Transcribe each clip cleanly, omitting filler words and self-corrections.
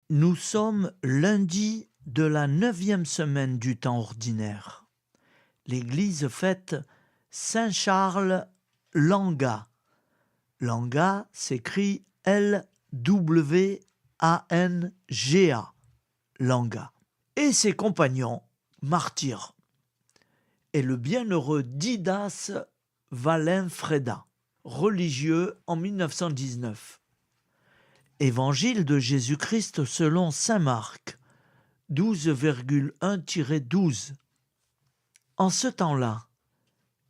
Nous sommes lundi de la 9e semaine du temps ordinaire. L'Église fête Saint Charles Langa. Langa s'écrit L-W-A-N-G-A. Langa. Et ses compagnons, martyrs. Et le bienheureux Didas Valenfreda, religieux en 1919. Évangile de Jésus-Christ selon saint Marc, 12,1-12. En ce temps-là,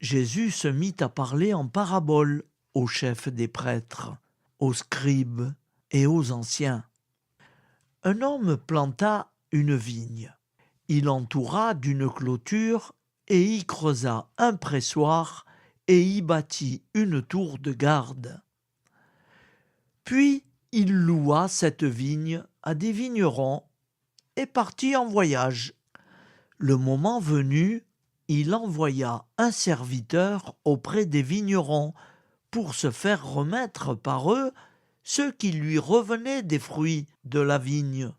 Jésus se mit à parler en parabole aux chefs des prêtres, aux scribes et aux anciens. Un homme planta une vigne. Il entoura d'une clôture et y creusa un pressoir et y bâtit une tour de garde. Puis il loua cette vigne à des vignerons et partit en voyage. Le moment venu, il envoya un serviteur auprès des vignerons pour se faire remettre par eux ce qui lui revenait des fruits de la vigne.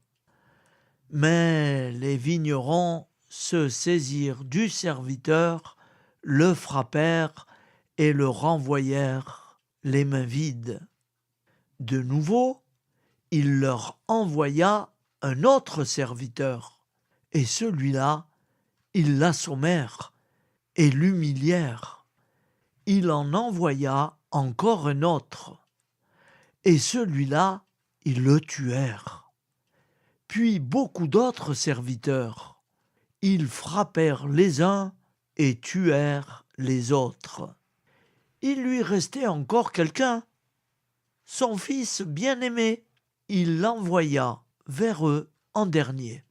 Mais les vignerons se saisirent du serviteur, le frappèrent et le renvoyèrent les mains vides. De nouveau, il leur envoya un autre serviteur, et celui-là, ils l'assommèrent et l'humilièrent. Il en envoya encore un autre, et celui-là, ils le tuèrent. Puis beaucoup d'autres serviteurs, ils frappèrent les uns et tuèrent les autres. Il lui restait encore quelqu'un, son fils bien-aimé. Il l'envoya vers eux en dernier,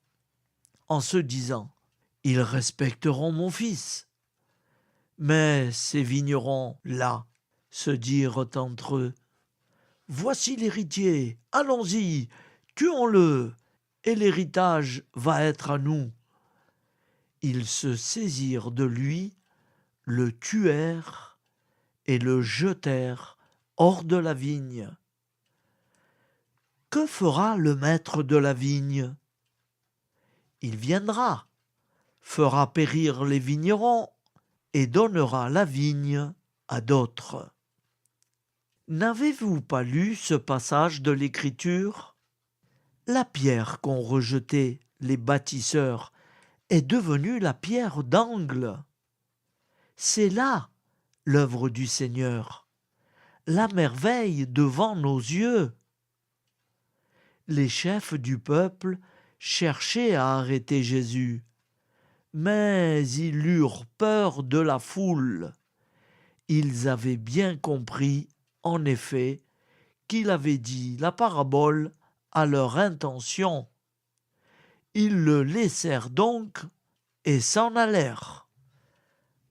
en se disant « Ils respecteront mon fils ». Mais ces vignerons-là se dirent entre eux « Voici l'héritier, allons-y, tuons-le, et l'héritage va être à nous ». Ils se saisirent de lui, le tuèrent et le jetèrent hors de la vigne. Que fera le maître de la vigne? Il viendra, fera périr les vignerons et donnera la vigne à d'autres. N'avez-vous pas lu ce passage de l'Écriture? La pierre qu'ont rejetée les bâtisseurs est devenue la pierre d'angle. C'est là l'œuvre du Seigneur, la merveille devant nos yeux. Les chefs du peuple cherchaient à arrêter Jésus, mais ils eurent peur de la foule. Ils avaient bien compris, en effet, qu'il avait dit la parabole à leur intention. Ils le laissèrent donc et s'en allèrent.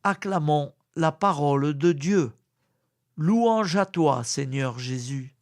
Acclamons la parole de Dieu. Louange à toi, Seigneur Jésus.